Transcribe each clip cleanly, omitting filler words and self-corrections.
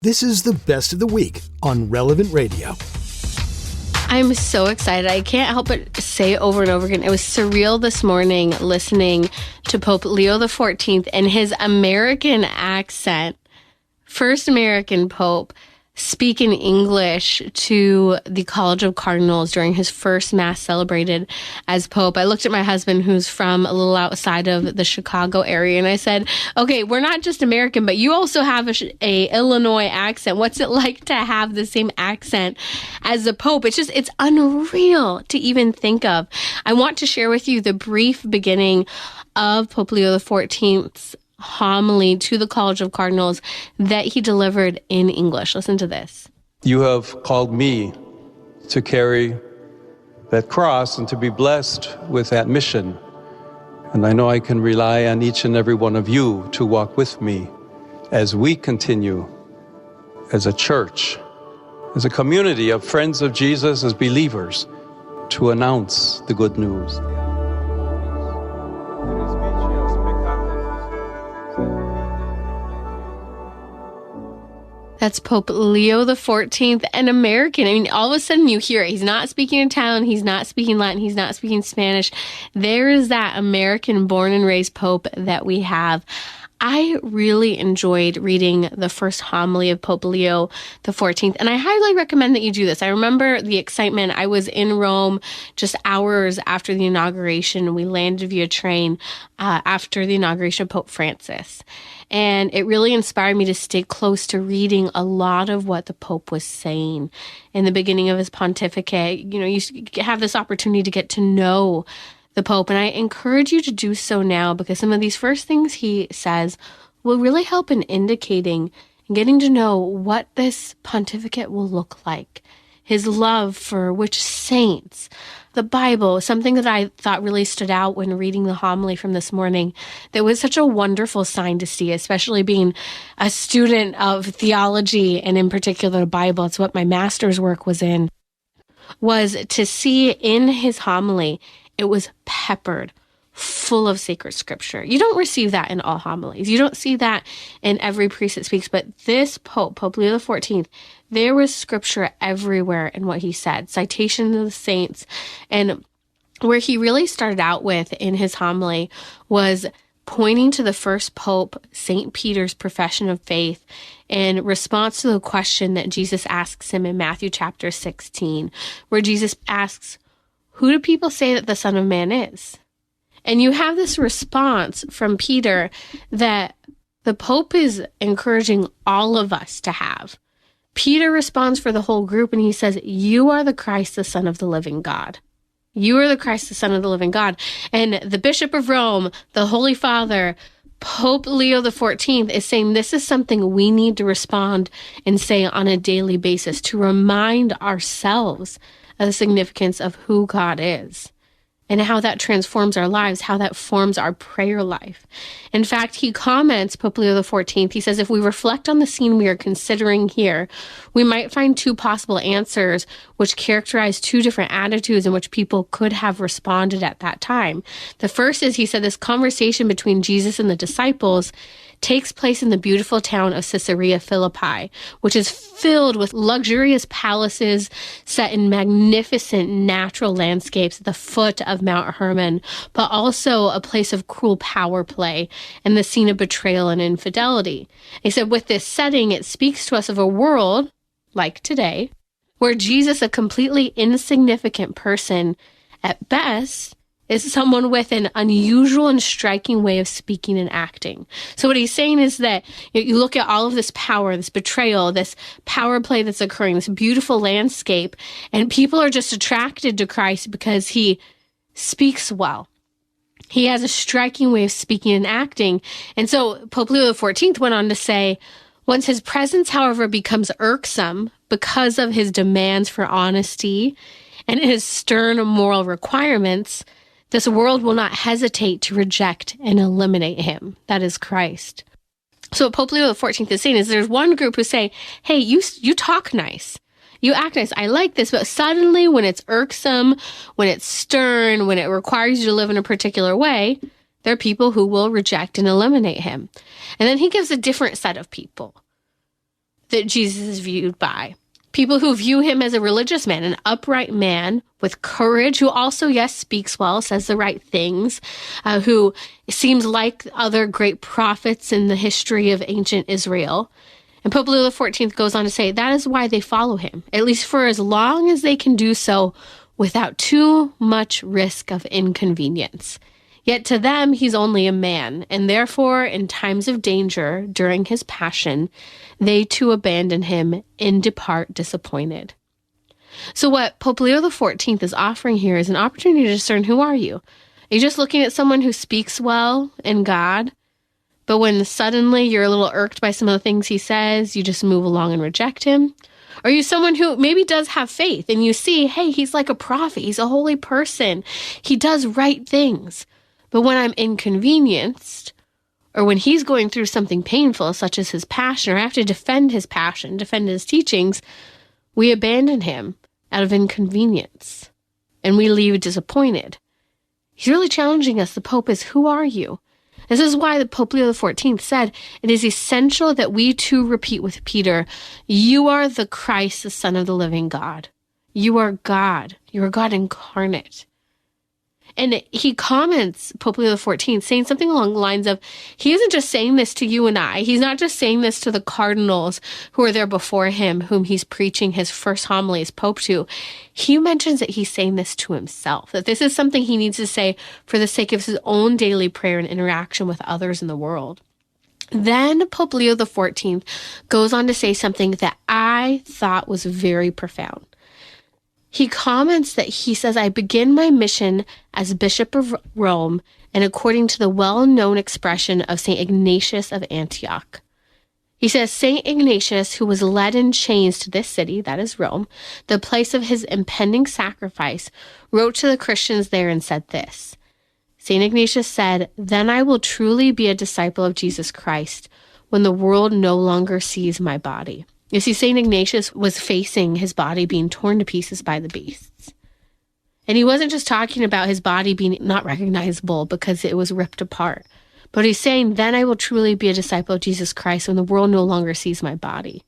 This is the best of the week on Relevant Radio. I'm so excited. I can't help but say it over and over again. It was surreal this morning listening to Pope Leo XIV and his American accent. First American Pope speak in English to the College of Cardinals during his first Mass celebrated as Pope. I looked at my husband, who's from a little outside of the Chicago area, and I said, okay, we're not just American, but you also have a Illinois accent. What's it like to have the same accent as the Pope? It's unreal to even think of. I want to share with you the brief beginning of Pope Leo XIV's homily to the College of Cardinals that he delivered in English. Listen to this. You have called me to carry that cross and to be blessed with that mission. And I know I can rely on each and every one of you to walk with me as we continue as a church, as a community of friends of Jesus, as believers, to announce the good news. That's Pope Leo XIV, an American. I mean, all of a sudden you hear it. He's not speaking Italian. He's not speaking Latin. He's not speaking Spanish. There is that American born and raised Pope that we have. I really enjoyed reading the first homily of Pope Leo XIV, and I highly recommend that you do this. I remember the excitement. I was in Rome just hours after the inauguration. We landed via train after the inauguration of Pope Francis. And it really inspired me to stay close to reading a lot of what the Pope was saying in the beginning of his pontificate. You know, you have this opportunity to get to know the Pope, and I encourage you to do so now, because some of these first things he says will really help in indicating and getting to know what this pontificate will look like. His love for which saints, the Bible, something that I thought really stood out when reading the homily from this morning, that was such a wonderful sign to see, especially being a student of theology and in particular the Bible. It's what my master's work was in, was to see in his homily, it was peppered full of sacred scripture. You don't receive that in all homilies. You don't see that in every priest that speaks, but this Pope, Pope Leo XIV, there was scripture everywhere in what he said, citations of the saints. And where he really started out with in his homily was pointing to the first Pope, St. Peter's profession of faith in response to the question that Jesus asks him in Matthew chapter 16, where Jesus asks, who do people say that the Son of Man is? And you have this response from Peter that the Pope is encouraging all of us to have. Peter responds for the whole group, and he says, you are the Christ, the Son of the living God. You are the Christ, the Son of the living God. And the Bishop of Rome, the Holy Father, Pope Leo XIV is saying this is something we need to respond and say on a daily basis to remind ourselves of the significance of who God is and how that transforms our lives, how that forms our prayer life. In fact, he comments, Pope Leo XIV, he says, if we reflect on the scene we are considering here, we might find two possible answers which characterize two different attitudes in which people could have responded at that time. The first is, he said, this conversation between Jesus and the disciples takes place in the beautiful town of Caesarea Philippi, which is filled with luxurious palaces set in magnificent natural landscapes at the foot of Mount Hermon, but also a place of cruel power play and the scene of betrayal and infidelity. He said, with this setting, it speaks to us of a world, like today, where Jesus, a completely insignificant person, at best, is someone with an unusual and striking way of speaking and acting. So what he's saying is that you look at all of this power, this betrayal, this power play that's occurring, this beautiful landscape, and people are just attracted to Christ because he speaks well. He has a striking way of speaking and acting. And so Pope Leo XIV went on to say, once his presence, however, becomes irksome because of his demands for honesty and his stern moral requirements, this world will not hesitate to reject and eliminate him. That is Christ. So what Pope Leo XIV is saying is there's one group who say, hey, you talk nice. You act nice. I like this. But suddenly when it's irksome, when it's stern, when it requires you to live in a particular way, there are people who will reject and eliminate him. And then he gives a different set of people. that Jesus is viewed by. People who view him as a religious man, an upright man with courage, who also, yes, speaks well, says the right things, who seems like other great prophets in the history of ancient Israel. And Pope Leo XIV goes on to say that is why they follow him, at least for as long as they can do so without too much risk of inconvenience. Yet to them, he's only a man, and therefore, in times of danger during his passion, they too abandon him and depart disappointed. So what Pope Leo XIV is offering here is an opportunity to discern, who are you? Are you just looking at someone who speaks well in God, but when suddenly you're a little irked by some of the things he says, you just move along and reject him? Or are you someone who maybe does have faith, and you see, hey, he's like a prophet, he's a holy person, he does right things. But when I'm inconvenienced, or when he's going through something painful, such as his passion, or I have to defend his passion, defend his teachings, we abandon him out of inconvenience, and we leave disappointed. He's really challenging us. The Pope is, who are you? This is why the Pope Leo XIV said, it is essential that we too repeat with Peter, you are the Christ, the Son of the living God. You are God. You are God incarnate. And he comments, Pope Leo XIV, saying something along the lines of, he isn't just saying this to you and I. He's not just saying this to the cardinals who are there before him, whom he's preaching his first homily as Pope to. He mentions that he's saying this to himself, that this is something he needs to say for the sake of his own daily prayer and interaction with others in the world. Then Pope Leo XIV goes on to say something that I thought was very profound. He comments that he says, I begin my mission as Bishop of Rome and according to the well-known expression of St. Ignatius of Antioch. He says, St. Ignatius, who was led in chains to this city, that is Rome, the place of his impending sacrifice, wrote to the Christians there and said this. St. Ignatius said, then I will truly be a disciple of Jesus Christ when the world no longer sees my body. You see, St. Ignatius was facing his body being torn to pieces by the beasts. And he wasn't just talking about his body being not recognizable because it was ripped apart. But he's saying, then I will truly be a disciple of Jesus Christ when the world no longer sees my body.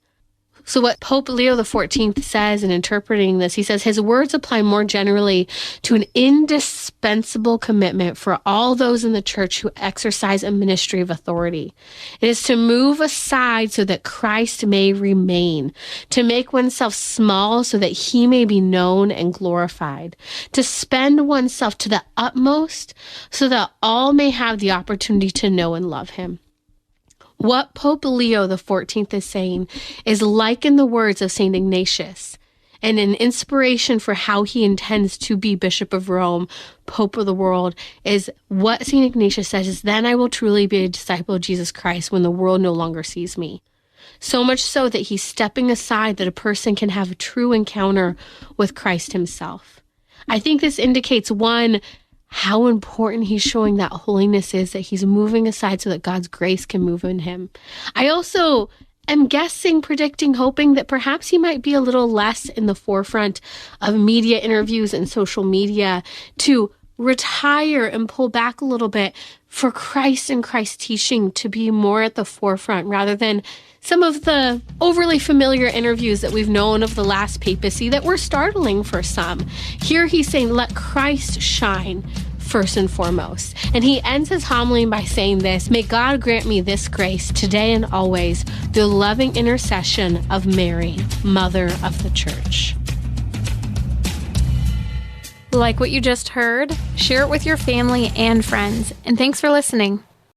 So what Pope Leo XIV says in interpreting this, he says his words apply more generally to an indispensable commitment for all those in the church who exercise a ministry of authority. It is to move aside so that Christ may remain, to make oneself small so that he may be known and glorified, to spend oneself to the utmost so that all may have the opportunity to know and love him. What Pope Leo XIV is saying is like in the words of St. Ignatius, and an inspiration for how he intends to be Bishop of Rome, Pope of the world, is what St. Ignatius says is, then I will truly be a disciple of Jesus Christ when the world no longer sees me. So much so that he's stepping aside that a person can have a true encounter with Christ himself. I think this indicates, one, how important he's showing that holiness is, that he's moving aside so that God's grace can move in him. I also am guessing, predicting, hoping that perhaps he might be a little less in the forefront of media interviews and social media, to retire and pull back a little bit for Christ and Christ's teaching to be more at the forefront, rather than some of the overly familiar interviews that we've known of the last papacy that were startling for some. Here he's saying, let Christ shine first and foremost. And he ends his homily by saying this, may God grant me this grace today and always, the loving intercession of Mary, Mother of the Church. Like what you just heard? Share it with your family and friends. And thanks for listening.